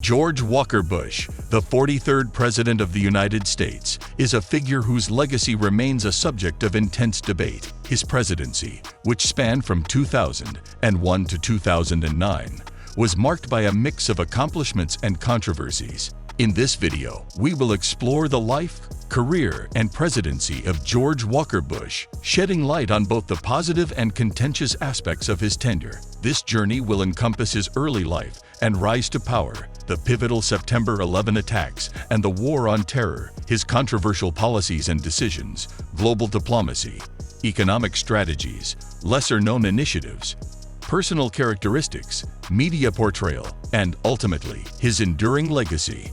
George Walker Bush, the 43rd President of the United States, is a figure whose legacy remains a subject of intense debate. His presidency, which spanned from 2001 to 2009, was marked by a mix of accomplishments and controversies. In this video, we will explore the life, career, and presidency of George Walker Bush, shedding light on both the positive and contentious aspects of his tenure. This journey will encompass his early life and rise to power, the pivotal September 11 attacks and the war on terror, his controversial policies and decisions, global diplomacy, economic strategies, lesser-known initiatives, personal characteristics, media portrayal, and ultimately, his enduring legacy.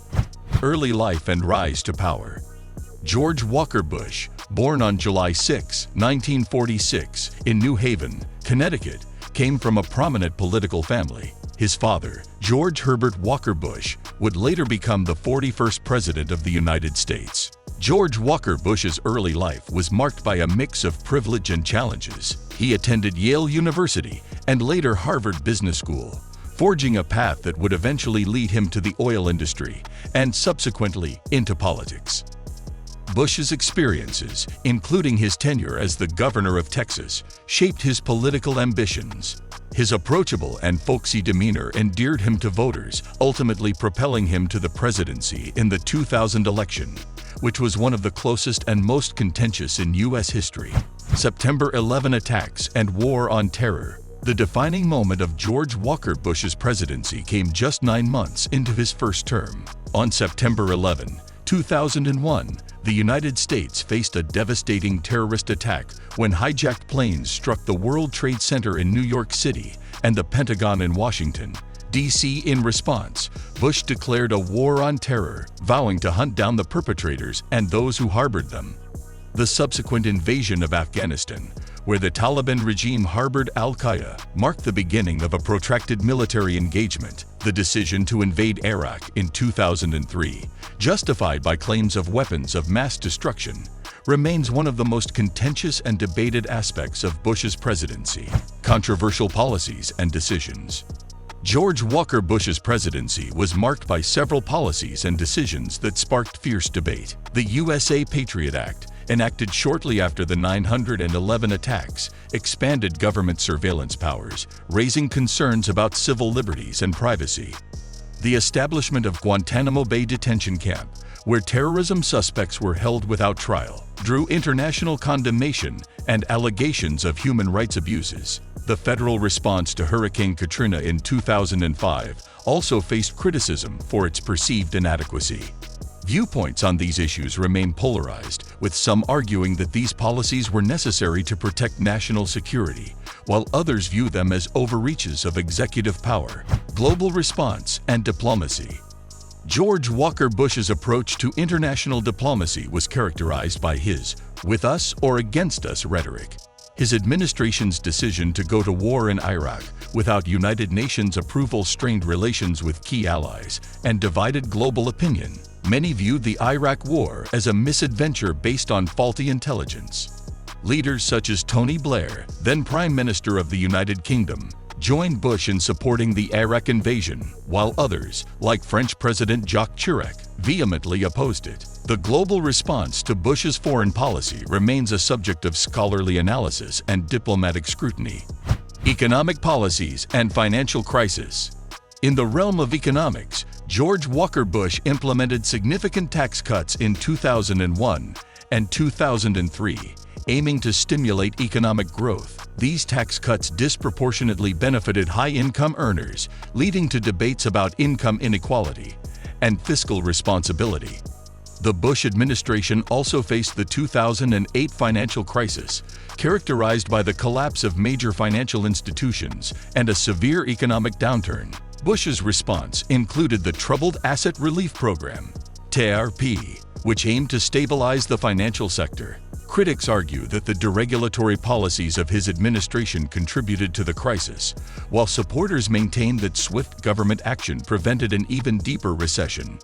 Early life and rise to power. George Walker Bush, born on July 6, 1946, in New Haven, Connecticut, came from a prominent political family. His father, George Herbert Walker Bush, would later become the 41st President of the United States. George Walker Bush's early life was marked by a mix of privilege and challenges. He attended Yale University and later Harvard Business School, forging a path that would eventually lead him to the oil industry and subsequently into politics. Bush's experiences, including his tenure as the governor of Texas, shaped his political ambitions. His approachable and folksy demeanor endeared him to voters, ultimately propelling him to the presidency in the 2000 election, which was one of the closest and most contentious in U.S. history. September 11 attacks and war on terror. The defining moment of George Walker Bush's presidency came just 9 months into his first term. On September 11, 2001, the United States faced a devastating terrorist attack when hijacked planes struck the World Trade Center in New York City and the Pentagon in Washington, D.C. In response, Bush declared a war on terror, vowing to hunt down the perpetrators and those who harbored them. The subsequent invasion of Afghanistan, where the Taliban regime harbored al-Qaeda, marked the beginning of a protracted military engagement. The decision to invade Iraq in 2003, justified by claims of weapons of mass destruction, remains one of the most contentious and debated aspects of Bush's presidency. Controversial policies and decisions. George Walker Bush's presidency was marked by several policies and decisions that sparked fierce debate. The USA Patriot Act, enacted shortly after the 9/11 attacks, expanded government surveillance powers, raising concerns about civil liberties and privacy. The establishment of Guantanamo Bay Detention Camp, where terrorism suspects were held without trial, drew international condemnation and allegations of human rights abuses. The federal response to Hurricane Katrina in 2005 also faced criticism for its perceived inadequacy. Viewpoints on these issues remain polarized, with some arguing that these policies were necessary to protect national security, while others view them as overreaches of executive power. Global response and diplomacy. George Walker Bush's approach to international diplomacy was characterized by his "with us or against us" rhetoric. His administration's decision to go to war in Iraq without United Nations approval strained relations with key allies and divided global opinion. Many viewed the Iraq War as a misadventure based on faulty intelligence. Leaders such as Tony Blair, then Prime Minister of the United Kingdom, joined Bush in supporting the Iraq invasion, while others, like French President Jacques Chirac, vehemently opposed it. The global response to Bush's foreign policy remains a subject of scholarly analysis and diplomatic scrutiny. Economic policies and financial crisis. In the realm of economics, George Walker Bush implemented significant tax cuts in 2001 and 2003, aiming to stimulate economic growth. These tax cuts disproportionately benefited high-income earners, leading to debates about income inequality and fiscal responsibility. The Bush administration also faced the 2008 financial crisis, characterized by the collapse of major financial institutions and a severe economic downturn. Bush's response included the Troubled Asset Relief Program, TARP, which aimed to stabilize the financial sector. Critics argue that the deregulatory policies of his administration contributed to the crisis, while supporters maintain that swift government action prevented an even deeper recession.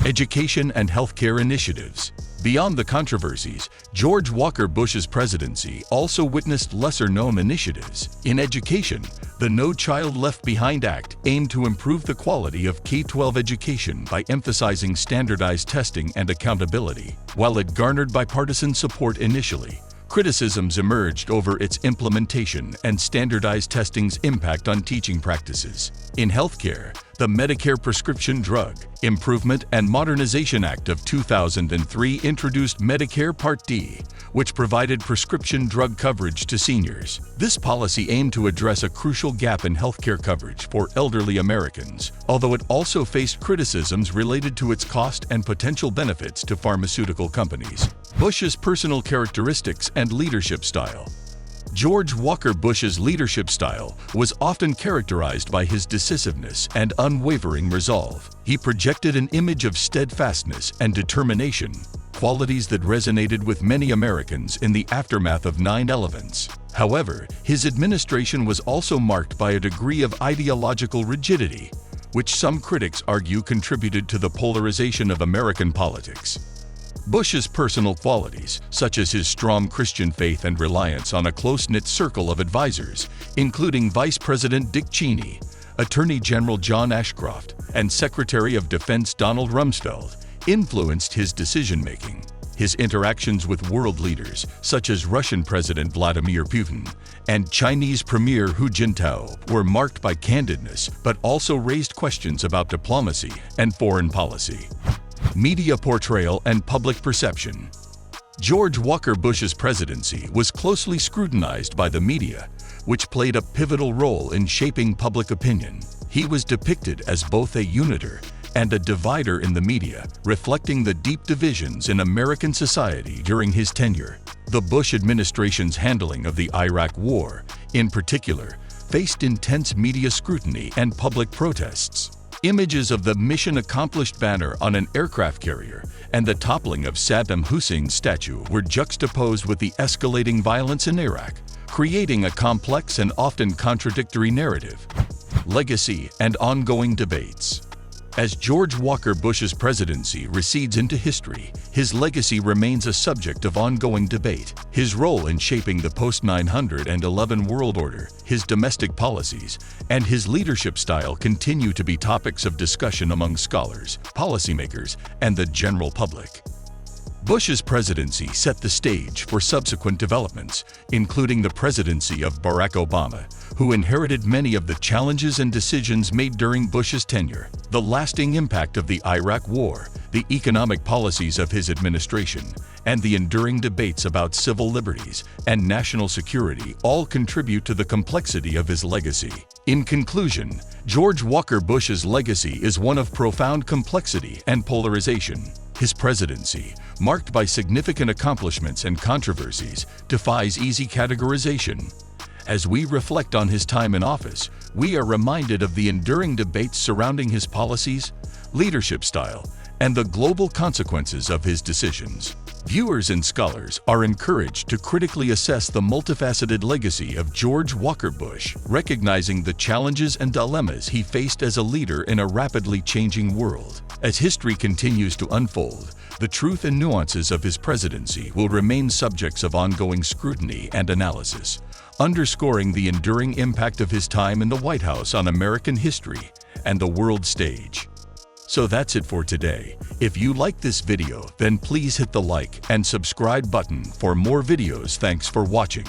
Education and healthcare initiatives. Beyond the controversies, George Walker Bush's presidency also witnessed lesser-known initiatives. In education, the No Child Left Behind Act aimed to improve the quality of K-12 education by emphasizing standardized testing and accountability. While it garnered bipartisan support initially, criticisms emerged over its implementation and standardized testing's impact on teaching practices. In healthcare, the Medicare Prescription Drug Improvement and Modernization Act of 2003 introduced Medicare Part D, which provided prescription drug coverage to seniors. This policy aimed to address a crucial gap in healthcare coverage for elderly Americans, although it also faced criticisms related to its cost and potential benefits to pharmaceutical companies. Bush's personal characteristics and leadership style. George Walker Bush's leadership style was often characterized by his decisiveness and unwavering resolve. He projected an image of steadfastness and determination, qualities that resonated with many Americans in the aftermath of 9/11. However, his administration was also marked by a degree of ideological rigidity, which some critics argue contributed to the polarization of American politics. Bush's personal qualities, such as his strong Christian faith and reliance on a close-knit circle of advisors, including Vice President Dick Cheney, Attorney General John Ashcroft, and Secretary of Defense Donald Rumsfeld, influenced his decision-making. His interactions with world leaders, such as Russian President Vladimir Putin and Chinese Premier Hu Jintao, were marked by candidness but also raised questions about diplomacy and foreign policy. Media portrayal and public perception. George Walker Bush's presidency was closely scrutinized by the media, which played a pivotal role in shaping public opinion. He was depicted as both a uniter and a divider in the media, reflecting the deep divisions in American society during his tenure. The Bush administration's handling of the Iraq War, in particular, faced intense media scrutiny and public protests. Images of the Mission Accomplished banner on an aircraft carrier and the toppling of Saddam Hussein's statue were juxtaposed with the escalating violence in Iraq, creating a complex and often contradictory narrative. Legacy and ongoing debates. As George Walker Bush's presidency recedes into history, his legacy remains a subject of ongoing debate. His role in shaping the post-9/11 world order, his domestic policies, and his leadership style continue to be topics of discussion among scholars, policymakers, and the general public. Bush's presidency set the stage for subsequent developments, including the presidency of Barack Obama, who inherited many of the challenges and decisions made during Bush's tenure. The lasting impact of the Iraq War, the economic policies of his administration, and the enduring debates about civil liberties and national security all contribute to the complexity of his legacy. In conclusion, George Walker Bush's legacy is one of profound complexity and polarization. His presidency, marked by significant accomplishments and controversies, defies easy categorization. As we reflect on his time in office, we are reminded of the enduring debates surrounding his policies, leadership style, and the global consequences of his decisions. Viewers and scholars are encouraged to critically assess the multifaceted legacy of George Walker Bush, recognizing the challenges and dilemmas he faced as a leader in a rapidly changing world. As history continues to unfold, the truth and nuances of his presidency will remain subjects of ongoing scrutiny and analysis, underscoring the enduring impact of his time in the White House on American history and the world stage. So that's it for today. If you like this video, then please hit the like and subscribe button for more videos. Thanks for watching.